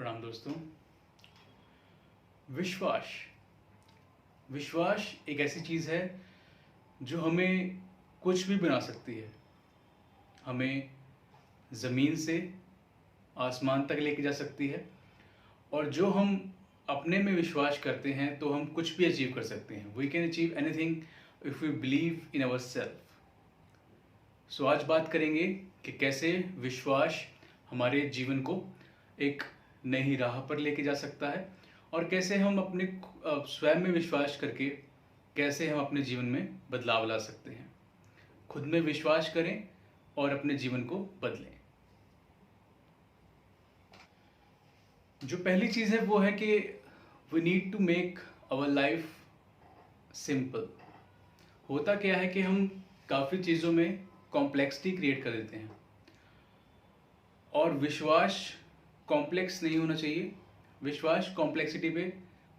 प्रणाम दोस्तों। विश्वास विश्वास एक ऐसी चीज़ है जो हमें कुछ भी बना सकती है। हमें ज़मीन से आसमान तक लेके जा सकती है और जो हम अपने में विश्वास करते हैं तो हम कुछ भी अचीव कर सकते हैं। We can achieve anything if we believe in our self. So आज बात करेंगे कि कैसे विश्वास हमारे जीवन को एक नई राह पर लेके जा सकता है और कैसे हम अपने स्वयं में विश्वास करके कैसे हम अपने जीवन में बदलाव ला सकते हैं। खुद में विश्वास करें और अपने जीवन को बदलें। जो पहली चीज़ है वो है कि we need to make our life simple. होता क्या है कि हम काफ़ी चीज़ों में कॉम्प्लेक्सिटी क्रिएट कर देते हैं और विश्वास कॉम्प्लेक्स नहीं होना चाहिए। विश्वास कॉम्प्लेक्सिटी पे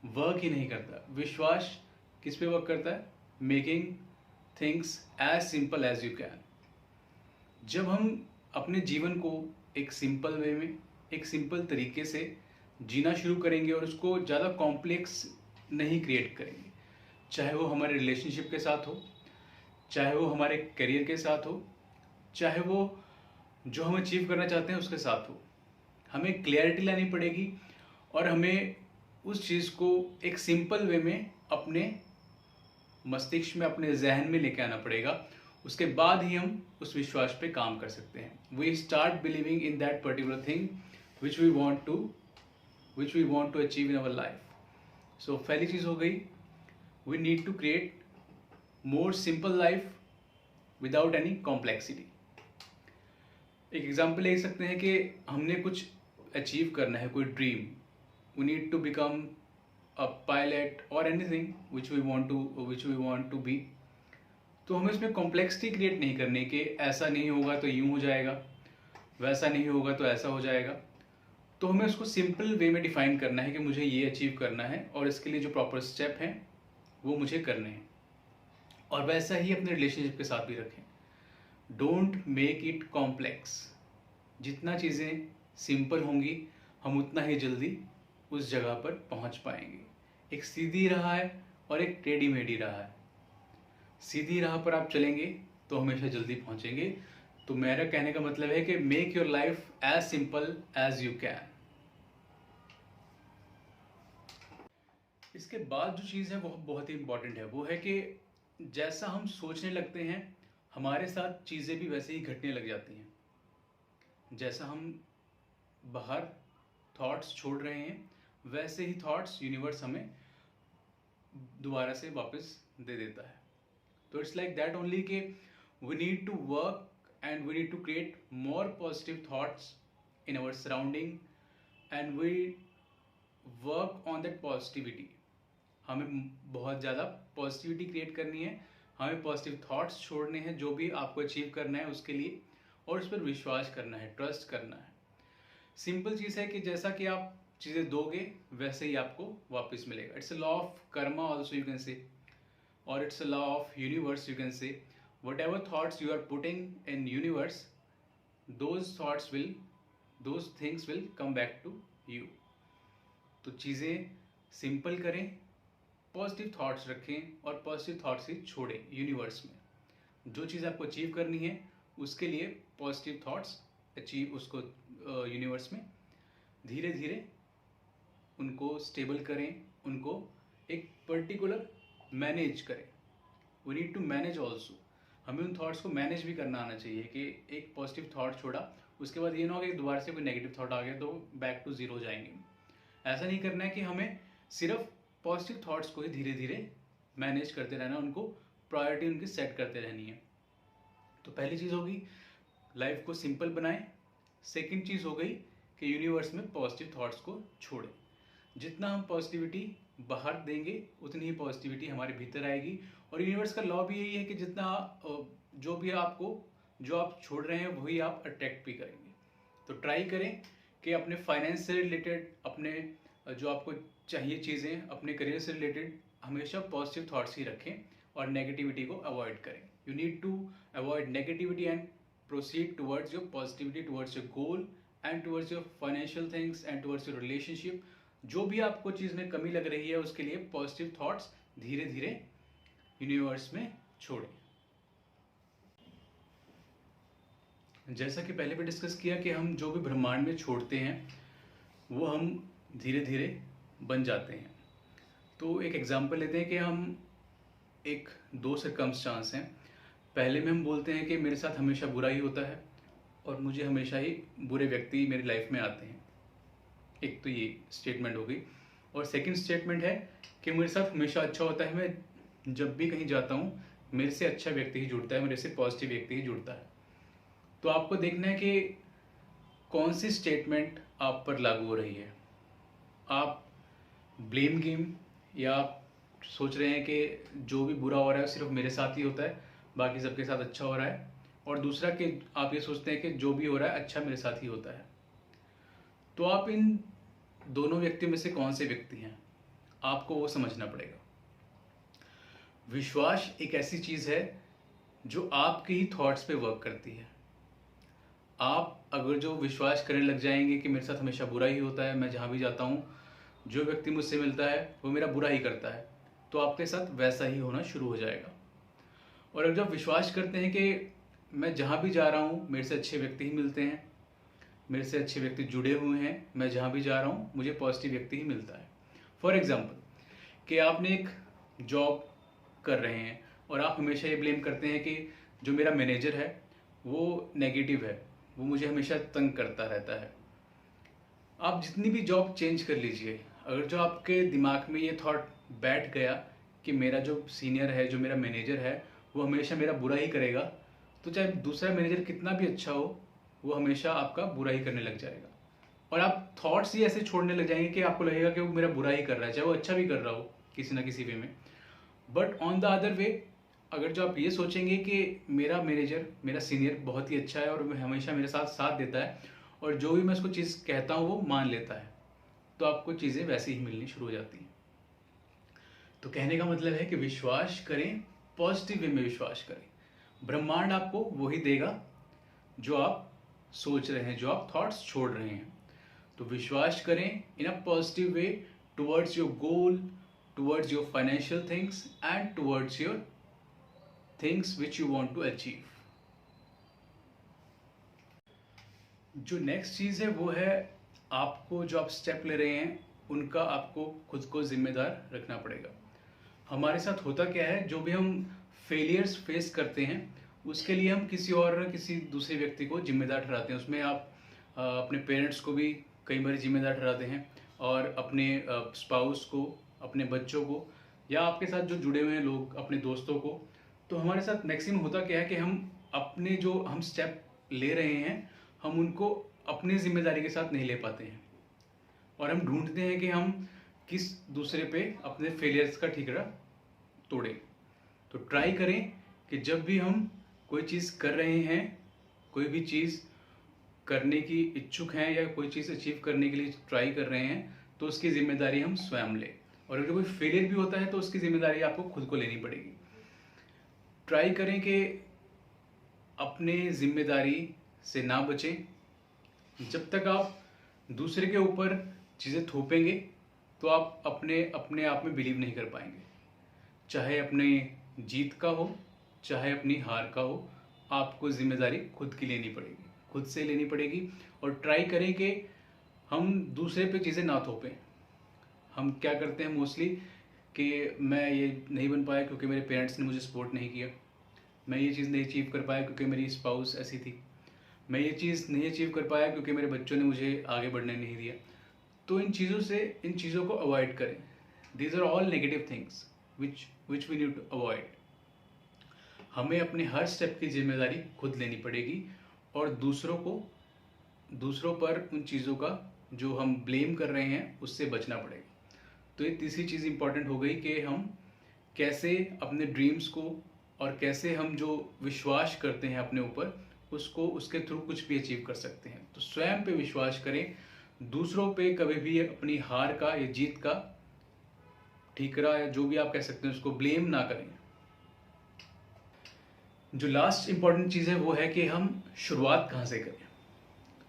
वर्क ही नहीं करता। विश्वास किस पे वर्क करता है? Making things as simple as you can. जब हम अपने जीवन को एक सिंपल वे में, एक सिंपल तरीके से जीना शुरू करेंगे और उसको ज़्यादा कॉम्प्लेक्स नहीं क्रिएट करेंगे, चाहे वो हमारे रिलेशनशिप के साथ हो, चाहे वो हमारे करियर के साथ हो, चाहे वो जो हम अचीव करना चाहते हैं उसके साथ हो, हमें क्लैरिटी लानी पड़ेगी और हमें उस चीज़ को एक सिंपल वे में अपने मस्तिष्क में, अपने जहन में लेके आना पड़ेगा। उसके बाद ही हम उस विश्वास पे काम कर सकते हैं। We start believing in that particular thing which we want to achieve in our life. So पहली चीज़ हो गई, we need to create more simple life without any complexity. एक एग्जाम्पल ले सकते हैं कि हमने कुछ अचीव करना है, कोई dream. We need to become a pilot और anything which we want to be. तो हमें इसमें कॉम्प्लेक्सिटी क्रिएट नहीं करनी कि ऐसा नहीं होगा तो यूं हो जाएगा, वैसा नहीं होगा तो ऐसा हो जाएगा। तो हमें उसको सिंपल वे में डिफाइन करना है कि मुझे ये अचीव करना है और इसके लिए जो प्रॉपर स्टेप हैं वो मुझे करने हैं। और वैसा ही अपने रिलेशनशिप के साथ भी रखें। Don't make it complex. जितना चीज़ें सिंपल होंगी हम उतना ही जल्दी उस जगह पर पहुंच पाएंगे। एक सीधी राह है और एक टेढ़ी मेढ़ी राह है। सीधी राह पर आप चलेंगे तो हमेशा जल्दी पहुंचेंगे। तो मेरा कहने का मतलब है कि make your life as simple as you can. इसके बाद जो चीज़ है वो बहुत ही इंपॉर्टेंट है, वो है कि जैसा हम सोचने लगते हैं हमारे साथ चीज़ें भी वैसे ही घटने लग जाती हैं। जैसा हम बाहर थॉट्स छोड़ रहे हैं वैसे ही थॉट्स यूनिवर्स हमें दोबारा से वापस दे देता है। तो इट्स लाइक दैट ओनली कि we need to work and we need to create more positive thoughts in our surrounding and we work on that positivity. हमें बहुत ज़्यादा पॉजिटिविटी क्रिएट करनी है, हमें पॉजिटिव थॉट्स छोड़ने हैं जो भी आपको अचीव करना है उसके लिए, और उस पर विश्वास करना है, ट्रस्ट करना है। सिंपल चीज़ है कि जैसा कि आप चीज़ें दोगे वैसे ही आपको वापस मिलेगा। It's a law of karma also you can say, और it's a law of universe you can say. Whatever thoughts you are putting in universe, those things will come back to you. तो चीज़ें simple करें, positive thoughts रखें और positive thoughts ही छोड़ें universe में। जो चीज़ आपको अचीव करनी है उसके लिए पॉजिटिव थॉट्स अचीव उसको यूनिवर्स में धीरे धीरे उनको स्टेबल करें, उनको एक पर्टिकुलर मैनेज करें। We need to manage also. हमें उन थॉट्स को मैनेज भी करना आना चाहिए कि एक पॉजिटिव थॉट छोड़ा उसके बाद ये ना हो कि दोबारा से कोई नेगेटिव थॉट आ गया तो बैक टू ज़ीरो जाएंगे। ऐसा नहीं करना है कि हमें सिर्फ पॉजिटिव थॉट्स को ही धीरे धीरे मैनेज करते रहना, उनको प्रायोरिटी उनकी सेट करते रहनी है। तो पहली चीज़ होगी लाइफ को सिंपल बनाएं। सेकंड चीज़ हो गई कि यूनिवर्स में पॉजिटिव थॉट्स को छोड़ें। जितना हम पॉजिटिविटी बाहर देंगे उतनी ही पॉजिटिविटी हमारे भीतर आएगी। और यूनिवर्स का लॉ भी यही है कि जितना जो आप छोड़ रहे हैं वही आप अट्रैक्ट भी करेंगे। तो ट्राई करें कि अपने फाइनेंस से रिलेटेड, अपने जो आपको चाहिए चीज़ें, अपने करियर से रिलेटेड हमेशा पॉजिटिव थॉट्स ही रखें और नेगेटिविटी को अवॉइड करें। You need to avoid negativity and proceed towards your positivity, towards your goal and towards your financial things and towards your relationship. जो भी आपको चीज़ में कमी लग रही है उसके लिए पॉजिटिव थॉट्स धीरे धीरे यूनिवर्स में छोड़ें। जैसा कि पहले भी डिस्कस किया कि हम जो भी ब्रह्मांड में छोड़ते हैं वो हम धीरे धीरे बन जाते हैं। तो एक एग्जांपल लेते हैं कि हम एक दो सर्कमस्टांस हैं। पहले में हम बोलते हैं कि मेरे साथ हमेशा बुरा ही होता है और मुझे हमेशा ही बुरे व्यक्ति मेरी लाइफ में आते हैं। एक तो ये स्टेटमेंट हो गई। और सेकंड स्टेटमेंट है कि मेरे साथ हमेशा अच्छा होता है, मैं जब भी कहीं जाता हूँ मेरे से अच्छा व्यक्ति ही जुड़ता है, मेरे से पॉजिटिव व्यक्ति ही जुड़ता है। तो आपको देखना है कि कौन सी स्टेटमेंट आप पर लागू हो रही है। आप ब्लेम गेम या आप सोच रहे हैं कि जो भी बुरा हो रहा है सिर्फ मेरे साथ ही होता है, बाकी सबके साथ अच्छा हो रहा है। और दूसरा कि आप ये सोचते हैं कि जो भी हो रहा है अच्छा मेरे साथ ही होता है। तो आप इन दोनों व्यक्तियों में से कौन से व्यक्ति हैं, आपको वो समझना पड़ेगा। विश्वास एक ऐसी चीज़ है जो आपके ही थॉट्स पे वर्क करती है। आप अगर जो विश्वास करने लग जाएंगे कि मेरे साथ हमेशा बुरा ही होता है, मैं जहाँ भी जाता हूँ जो व्यक्ति मुझसे मिलता है वो मेरा बुरा ही करता है, तो आपके साथ वैसा ही होना शुरू हो जाएगा। और अगर जब विश्वास करते हैं कि मैं जहाँ भी जा रहा हूँ मेरे से अच्छे व्यक्ति ही मिलते हैं, मेरे से अच्छे व्यक्ति जुड़े हुए हैं, मैं जहाँ भी जा रहा हूँ मुझे पॉजिटिव व्यक्ति ही मिलता है। फॉर एग्जाम्पल कि आपने एक जॉब कर रहे हैं और आप हमेशा ये ब्लेम करते हैं कि जो मेरा मैनेजर है वो नेगेटिव है, वो मुझे हमेशा तंग करता रहता है। आप जितनी भी जॉब चेंज कर लीजिए, अगर जो आपके दिमाग में ये थॉट बैठ गया कि मेरा जो सीनियर है, जो मेरा मैनेजर है वो हमेशा मेरा बुरा ही करेगा, तो चाहे दूसरा मैनेजर कितना भी अच्छा हो वो हमेशा आपका बुरा ही करने लग जाएगा। और आप थॉट्स ही ऐसे छोड़ने लग जाएंगे कि आपको लगेगा कि वो मेरा बुरा ही कर रहा है, चाहे वो अच्छा भी कर रहा हो किसी ना किसी वे में। But on the other way, अगर जो आप ये सोचेंगे कि मेरा मैनेजर, मेरा सीनियर बहुत ही अच्छा है और हमेशा मेरे साथ साथ देता है और जो भी मैं उसको चीज़ कहता हूँ वो मान लेता है, तो आपको चीज़ें वैसे ही मिलनी शुरू हो जाती हैं। तो कहने का मतलब है कि विश्वास करें, पॉजिटिव वे में विश्वास करें। ब्रह्मांड आपको वही देगा जो आप सोच रहे हैं, जो आप थॉट्स छोड़ रहे हैं। तो विश्वास करें in a positive way towards your goal, towards your financial things and towards your things which you want to achieve. जो नेक्स्ट चीज़ है वो है आपको जो आप स्टेप ले रहे हैं उनका आपको खुद को जिम्मेदार रखना पड़ेगा। हमारे साथ होता क्या है, जो भी हम फेलियर्स फेस करते हैं उसके लिए हम किसी और किसी दूसरे व्यक्ति को जिम्मेदार ठहराते हैं। उसमें आप अपने पेरेंट्स को भी कई बार जिम्मेदार ठहराते हैं और अपने स्पाउस को, अपने बच्चों को, या आपके साथ जो जुड़े हुए हैं लोग, अपने दोस्तों को। तो हमारे साथ मैक्सिमम होता क्या है कि हम अपने जो हम स्टेप ले रहे हैं हम उनको अपनी जिम्मेदारी के साथ नहीं ले पाते हैं और हम ढूंढते हैं कि हम किस दूसरे पे अपने फेलियर्स का ठीकरा तोड़ें। तो ट्राई करें कि जब भी हम कोई चीज़ कर रहे हैं, कोई भी चीज़ करने की इच्छुक हैं या कोई चीज़ अचीव करने के लिए ट्राई कर रहे हैं, तो उसकी जिम्मेदारी हम स्वयं लें। और अगर कोई फेलियर भी होता है तो उसकी जिम्मेदारी आपको खुद को लेनी पड़ेगी। ट्राई करें कि अपने जिम्मेदारी से ना बचें। जब तक आप दूसरे के ऊपर चीज़ें थोपेंगे तो आप अपने अपने आप में बिलीव नहीं कर पाएंगे। चाहे अपने जीत का हो, चाहे अपनी हार का हो, आपको जिम्मेदारी खुद की लेनी पड़ेगी, खुद से लेनी पड़ेगी। और ट्राई करें कि हम दूसरे पे चीज़ें ना थोपें। हम क्या करते हैं मोस्टली कि मैं ये नहीं बन पाया क्योंकि मेरे पेरेंट्स ने मुझे सपोर्ट नहीं किया, मैं ये चीज़ नहीं अचीव कर पाया क्योंकि मेरी स्पाउस ऐसी थी, मैं ये चीज़ नहीं अचीव कर पाया क्योंकि मेरे बच्चों ने मुझे आगे बढ़ने नहीं दिया। तो इन चीज़ों को अवॉइड करें। These are all negative things which we need to avoid. हमें अपने हर स्टेप की जिम्मेदारी खुद लेनी पड़ेगी और दूसरों पर उन चीज़ों का जो हम ब्लेम कर रहे हैं उससे बचना पड़ेगा। तो ये तीसरी चीज़ इंपॉर्टेंट हो गई कि हम कैसे अपने ड्रीम्स को और कैसे हम जो विश्वास करते हैं अपने ऊपर उसको उसके थ्रू कुछ भी अचीव कर सकते हैं। तो स्वयं पे विश्वास करें, दूसरों पे कभी भी अपनी हार का या जीत का ठीकरा या जो भी आप कह सकते हैं उसको ब्लेम ना करें। जो लास्ट इंपॉर्टेंट चीज़ है वो है कि हम शुरुआत कहाँ से करें।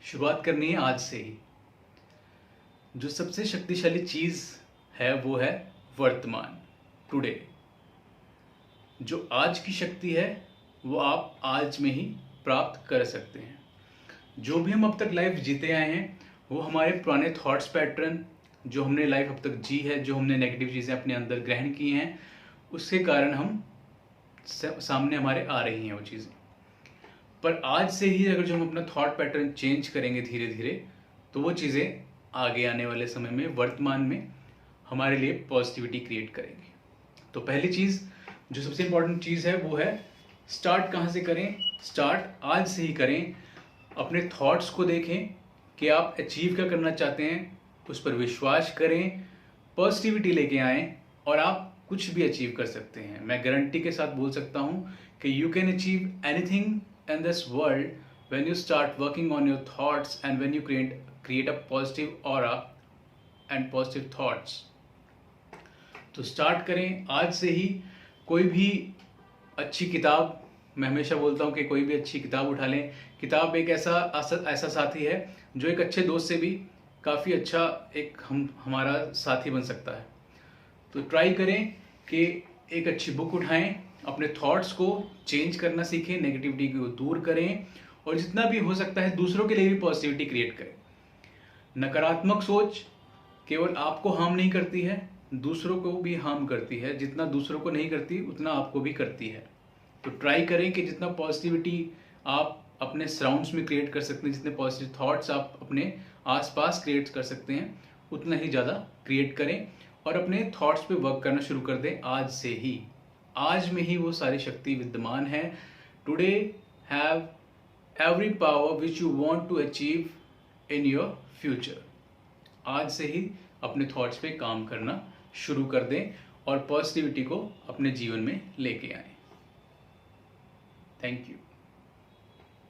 शुरुआत करनी है आज से ही। जो सबसे शक्तिशाली चीज़ है वो है वर्तमान, टुडे। जो आज की शक्ति है वो आप आज में ही प्राप्त कर सकते हैं। जो भी हम अब तक लाइफ जीते आए हैं वो हमारे पुराने थॉट्स पैटर्न, जो हमने लाइफ अब तक जी है, जो हमने नेगेटिव चीज़ें अपने अंदर ग्रहण की हैं, उसके कारण हम सामने हमारे आ रही हैं वो चीज़ें। पर आज से ही अगर जो हम अपना थॉट पैटर्न चेंज करेंगे धीरे धीरे, तो वो चीज़ें आगे आने वाले समय में, वर्तमान में हमारे लिए पॉजिटिविटी क्रिएट करेंगी। तो पहली चीज़, जो सबसे इम्पोर्टेंट चीज़ है वो है स्टार्ट कहाँ से करें? स्टार्ट आज से ही करें। अपने थॉट्स को देखें कि आप अचीव क्या करना चाहते हैं, उस पर विश्वास करें, पॉजिटिविटी लेके आएँ और आप कुछ भी अचीव कर सकते हैं। मैं गारंटी के साथ बोल सकता हूँ कि you can achieve anything in this world when you start working on your thoughts and when you create a positive aura and positive thoughts। तो स्टार्ट करें आज से ही। कोई भी अच्छी किताब, मैं हमेशा बोलता हूँ कि कोई भी अच्छी किताब उठा लें। किताब एक ऐसा साथी है जो एक अच्छे दोस्त से भी काफ़ी अच्छा एक हमारा साथी बन सकता है। तो ट्राई करें कि एक अच्छी बुक उठाएं, अपने थॉट्स को चेंज करना सीखें, नेगेटिविटी को दूर करें और जितना भी हो सकता है दूसरों के लिए भी पॉजिटिविटी क्रिएट करें। नकारात्मक सोच केवल आपको हार्म नहीं करती है, दूसरों को भी हार्म करती है। जितना दूसरों को नहीं करती उतना आपको भी करती है। तो ट्राई करें कि जितना पॉजिटिविटी आप अपने सराउंड्स में क्रिएट कर सकते हैं, जितने पॉजिटिव थॉट्स आप अपने आसपास क्रिएट कर सकते हैं, उतना ही ज़्यादा क्रिएट करें और अपने थॉट्स पे वर्क करना शुरू कर दें आज से ही। आज में ही वो सारी शक्ति विद्यमान है। Today have every power which you want to achieve in your future. आज से ही अपने थॉट्स पे काम करना शुरू कर दें और पॉजिटिविटी को अपने जीवन में लेके आएं। Thank you.